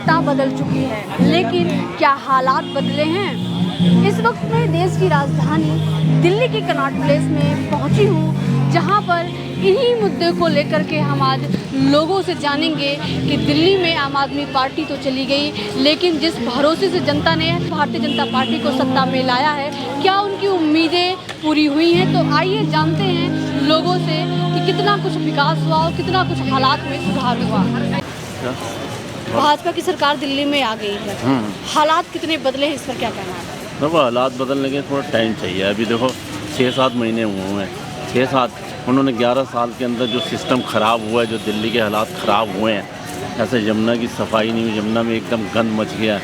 सत्ता बदल चुकी है, लेकिन क्या हालात बदले हैं? इस वक्त मैं देश की राजधानी दिल्ली के कनॉट प्लेस में पहुंची हूं, जहां पर इन्हीं मुद्दे को लेकर के हम आज लोगों से जानेंगे कि दिल्ली में आम आदमी पार्टी तो चली गई, लेकिन जिस भरोसे से जनता ने भारतीय जनता पार्टी को सत्ता में लाया है, क्या उनकी उम्मीदें पूरी हुई हैं? तो आइए जानते हैं लोगों से कि कितना कुछ विकास हुआ और कितना कुछ हालात में सुधार हुआ। भाजपा की सरकार दिल्ली में आ गई है, हालात कितने बदले हैं, इस पर क्या कहना है? देखो, हालात बदलने के थोड़ा टाइम चाहिए। अभी देखो 6-7 महीने हुए हैं, 6-7 उन्होंने 11 साल के अंदर जो सिस्टम ख़राब हुआ है, जो दिल्ली के हालात ख़राब हुए हैं, ऐसे यमुना की सफाई नहीं हुई, यमुना में एकदम गंद मच गया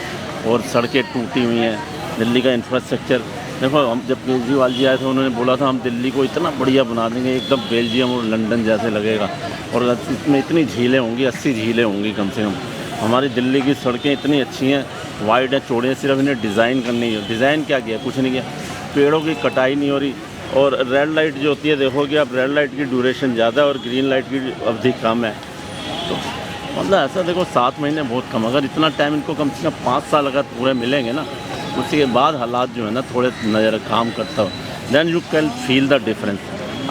और सड़कें टूटी हुई हैं, दिल्ली का इंफ्रास्ट्रक्चर। देखो, हम जब केजरीवाल जी आए थे उन्होंने बोला था हम दिल्ली को इतना बढ़िया बना देंगे, एकदम बेल्जियम और लंदन जैसे लगेगा, और इसमें इतनी झीलें होंगी, 80 झीलें होंगी कम से कम। हमारी दिल्ली की सड़कें इतनी अच्छी हैं, वाइड हैं, चौड़े हैं, सिर्फ इन्हें डिज़ाइन करनी है। डिज़ाइन क्या किया? कुछ नहीं किया। पेड़ों की कटाई नहीं हो रही, और रेड लाइट जो होती है, देखोगे आप, रेड लाइट की ड्यूरेशन ज़्यादा है और ग्रीन लाइट की अवधि कम है। तो मतलब ऐसा देखो 7 महीने बहुत कम, अगर इतना टाइम इनको कम से कम 5 साल अगर पूरे मिलेंगे ना, उसी के बाद हालात जो है ना थोड़े नज़र काम करता हो, then you can feel the difference.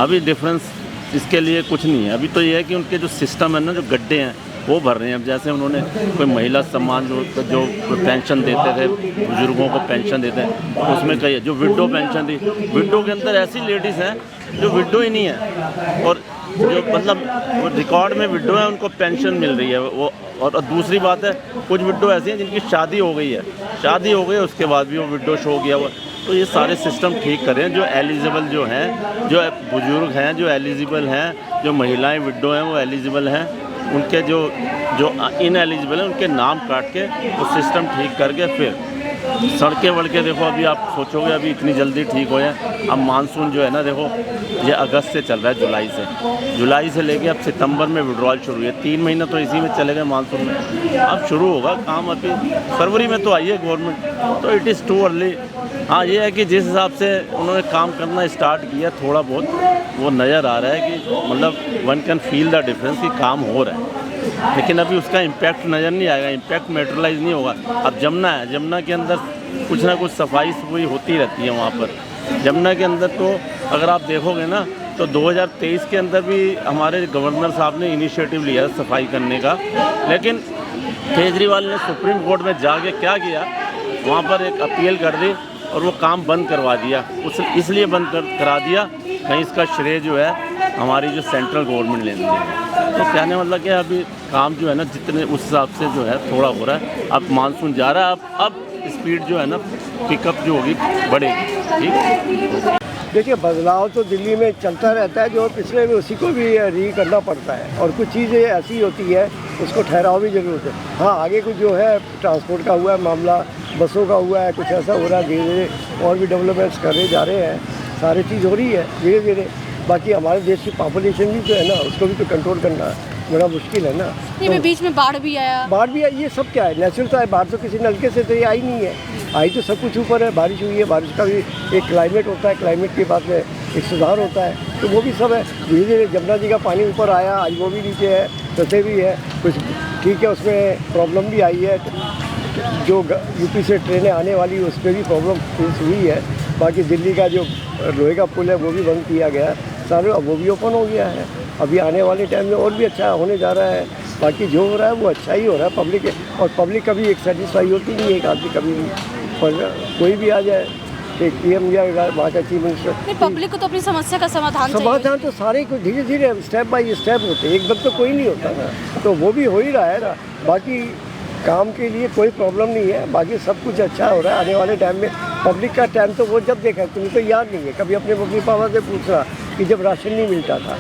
अभी डिफरेंस इसके लिए कुछ नहीं है। अभी तो ये है कि उनके जो सिस्टम है ना, जो गड्ढे हैं वो भर रहे हैं। अब जैसे उन्होंने कोई महिला सम्मान जो पेंशन देते थे, बुजुर्गों को पेंशन देते हैं, तो उसमें कई जो विडो पेंशन दी, विडो के अंदर ऐसी लेडीज़ हैं जो विडो ही नहीं है, और जो मतलब वो रिकॉर्ड में विडो है उनको पेंशन मिल रही है वो। और दूसरी बात है, कुछ विडो ऐसी हैं जिनकी शादी हो गई है, शादी हो गई है उसके बाद भी वो विडो शो किया हुआ। तो ये सारे सिस्टम ठीक करें, जो एलिजिबल जो हैं, जो बुजुर्ग हैं, जो एलिजिबल हैं, जो महिलाएं विडो हैं वो एलिजिबल हैं, उनके जो इन एलिजिबल हैं उनके नाम काट के वो सिस्टम ठीक करके फिर सड़कें वड़कें। देखो, अभी आप सोचोगे अभी इतनी जल्दी ठीक हो जाए। अब मानसून जो है ना, देखो ये अगस्त से चल रहा है, जुलाई से लेके अब सितंबर में विड्रॉल शुरू हुई है। 3 महीने तो इसी में चले गए मानसून में, अब शुरू होगा काम। अभी फरवरी में तो आई है गवर्नमेंट, तो इट इज़ टू अर्ली। हाँ, ये है कि जिस हिसाब से उन्होंने काम करना स्टार्ट किया, थोड़ा बहुत वो नज़र आ रहा है कि मतलब one can feel the difference कि काम हो रहा है, लेकिन अभी उसका इम्पैक्ट नज़र नहीं आएगा, इम्पैक्ट मेट्रलाइज नहीं होगा। अब जमुना है, जमुना के अंदर कुछ ना कुछ सफाई होती रहती है वहाँ पर। जमुना के अंदर तो अगर आप देखोगे ना, तो 2023 के अंदर भी हमारे गवर्नर साहब ने इनिशिएटिव लिया सफाई करने का, लेकिन केजरीवाल ने सुप्रीम कोर्ट में जाके क्या किया, वहाँ पर एक अपील कर दी और वो काम बंद करवा दिया। इसलिए बंद करा दिया, कहीं इसका श्रेय जो है हमारी जो सेंट्रल गवर्नमेंट लेती है। तो कहने मतलब क्या, अभी काम जो है ना जितने उस हिसाब से जो है थोड़ा हो रहा है। अब मानसून जा रहा है, अब स्पीड जो है ना पिकअप जो होगी बढ़ेगी। ठीक, देखिए, बदलाव तो दिल्ली में चलता रहता है, जो पिछले में उसी को भी री करना पड़ता है, और कुछ चीज़ें ऐसी होती है उसको ठहराव भी जरूरत है। हाँ, आगे कुछ जो है ट्रांसपोर्ट का हुआ है मामला, बसों का हुआ है, कुछ ऐसा हो रहा है, धीरे धीरे और भी डेवलपमेंट्स करे जा रहे हैं, सारी चीज़ हो रही है धीरे धीरे। बाकी हमारे देश की पॉपुलेशन भी जो है ना, उसको भी तो कंट्रोल करना बड़ा मुश्किल है ना। तो बीच में बाढ़ भी आई, ये सब क्या है, नेचुरल तो है। बाढ़ तो किसी नलके से तो ये आई नहीं है, आई तो सब कुछ ऊपर है। बारिश हुई है, बारिश का भी एक क्लाइमेट होता है, क्लाइमेट के बाद में एक सुधार होता है, तो वो भी सब है। धीरे धीरे जमुना जी का पानी ऊपर आया, आज वो भी नीचे है, सतह भी है, कुछ ठीक है, उसमें प्रॉब्लम भी आई है। जो यूपी से ट्रेनें आने वाली उस पर भी प्रॉब्लम फेस हुई है। बाकी दिल्ली का जो लोहे का पुल है वो भी बंद किया गया, सारे अब वो भी ओपन हो गया है। अभी आने वाले टाइम में और भी अच्छा होने जा रहा है। बाकी जो हो रहा है वो अच्छा ही हो रहा है। पब्लिक कभी एक सेटिस्फाई होती नहीं है, एक आदमी कभी भी, पर कोई भी आ जाए, एक पीएम या वहाँ का चीफ मिनिस्टर, पब्लिक को तो अपनी समस्या का समाधान तो सारे कुछ धीरे धीरे स्टेप बाय स्टेप होते हैं, एकदम तो कोई नहीं होता ना, तो वो भी हो ही रहा है ना। बाकी काम के लिए कोई प्रॉब्लम नहीं है, बाकी सब कुछ अच्छा हो रहा है। आने वाले टाइम में पब्लिक का टाइम तो वो जब देखा, तुम्हें तो याद नहीं है, कभी अपने मम्मी पापा से पूछना कि जब राशन नहीं मिलता था,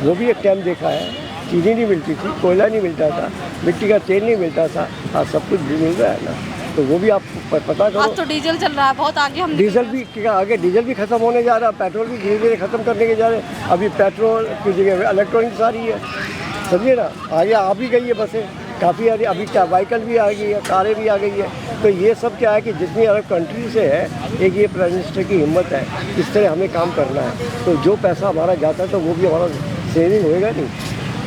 वो भी एक टाइम देखा है। चीनी नहीं मिलती थी, कोयला नहीं मिलता था, मिट्टी का तेल नहीं मिलता था, आज सब कुछ भी मिल रहा है ना, तो वो भी आप पता करो। आज तो डीजल चल रहा है, बहुत आगे हम डीजल भी आगे डीजल भी खत्म होने जा रहा है, पेट्रोल भी धीरे धीरे खत्म करने के जा रहे हैं। अभी पेट्रोल की जगह इलेक्ट्रॉनिक्स आ रही है, समझिए ना, आगे आ भी गई है बसें काफ़ी, अभी व्हीकल भी आ गई है, कारें भी आ गई है। तो ये सब क्या है कि जितनी अरब कंट्री से है, एक ये प्राइम मिनिस्टर की हिम्मत है, इस तरह हमें काम करना है। तो जो पैसा हमारा जाता है तो वो भी हमारा सेविंग होएगा नहीं,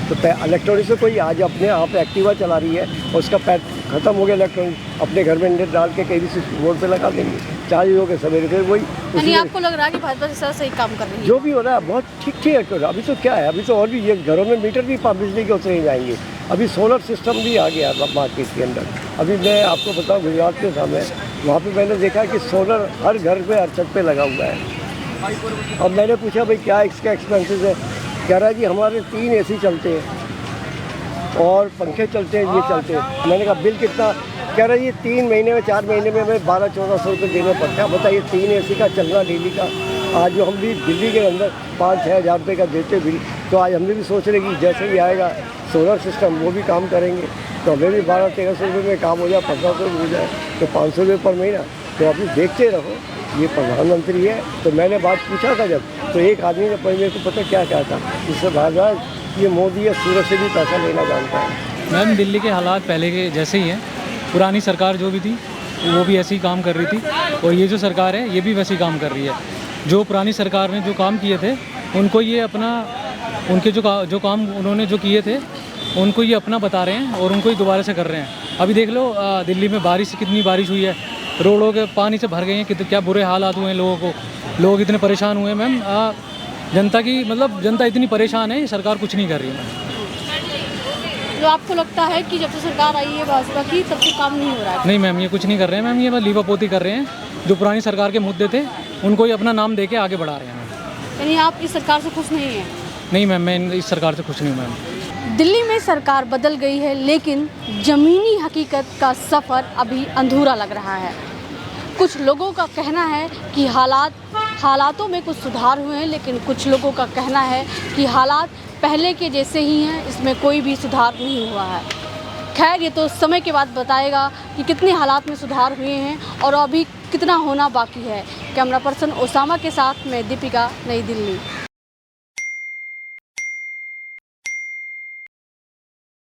तो इलेक्ट्रॉनिक से कोई आज अपने आप एक्टिवा चला रही है और उसका पैर ख़त्म हो गया, इलेक्ट्रॉनिक अपने घर में नेट डाल के कहीं भी स्विच बोर्ड पे लगा देंगे, चार्ज हो गए सवेरे फिर वही यानी आपको लग रहा है कि भाजपा सरकार सही काम कर रही है? जो भी हो रहा है बहुत ठीक है। अभी तो क्या है, अभी तो और भी ये घरों में मीटर भी बिजली के उतरे जाएंगे। अभी सोलर सिस्टम भी आ गया मार्केट के अंदर। अभी मैं आपको बताऊँ गुजरात के समय वहाँ पे मैंने देखा कि सोलर हर घर पे हर छत पे लगा हुआ है। अब मैंने पूछा भाई क्या इसका एक्सपेंसेस है, कह रहा है जी हमारे 3 AC चलते हैं और पंखे चलते हैं, ये चलते हैं। मैंने कहा बिल कितना, कह रहा है ये 3 महीने में 4 महीने में हमें 1200-1400 रुपये देना पड़ता है। बताइए 3 AC का चलना डेली का, आज जो हम भी दिल्ली के अंदर 5-6 हज़ार रुपये का देते बिल, तो आज हमने भी सोच रहे कि जैसे ही आएगा सोलर सिस्टम वो भी काम करेंगे तो हमें भी 1200-1300 रुपये में काम हो जाए, 1500 हो जाए तो 500 रुपये पर महीना। तो अभी देखते रहो, ये प्रधानमंत्री है। तो मैंने बात पूछा था जब, तो एक आदमी ने मेरे को पता क्या कहा था, इससे भारत ये मोदी है सूरत से भी पैसा लेना जानता है। मैम दिल्ली के हालात पहले के जैसे ही हैं, पुरानी सरकार जो भी थी वो भी ऐसे ही काम कर रही थी और ये जो सरकार है ये भी वैसे ही काम कर रही है। जो पुरानी सरकार ने जो काम किए थे उनको ये अपना, उनके जो काम उन्होंने जो किए थे उनको ये अपना बता रहे हैं और उनको ही दोबारा से कर रहे हैं। अभी देख लो दिल्ली में कितनी बारिश हुई है, रोडों के पानी से भर गए हैं, क्या बुरे हालात हुए हैं लोगों को, लोग इतने परेशान हुए हैं। मैम जनता की मतलब जनता इतनी परेशान है, सरकार कुछ नहीं कर रही है। जो आपको लगता है कि जब से सरकार आई है भाजपा की तब से काम नहीं हो रहा है? नहीं मैम ये कुछ नहीं कर रहे हैं मैम, ये लीपापोती कर रहे हैं। जो पुरानी सरकार के मुद्दे थे उनको ही अपना नाम दे के आगे बढ़ा रहे हैं मैम। यानी आप इस सरकार से खुश नहीं हैं? नहीं मैम मैं इस सरकार से खुश नहीं हूँ मैम। दिल्ली में सरकार बदल गई है लेकिन ज़मीनी हकीकत का सफ़र अभी अधूरा लग रहा है। कुछ लोगों का कहना है कि हालातों में कुछ सुधार हुए हैं, लेकिन कुछ लोगों का कहना है कि हालात पहले के जैसे ही हैं, इसमें कोई भी सुधार नहीं हुआ है। खैर ये तो समय के बाद बताएगा कि कितने हालात में सुधार हुए हैं और अभी कितना होना बाकी है। कैमरा पर्सन ओसामा के साथ मैं दीपिका, नई दिल्ली।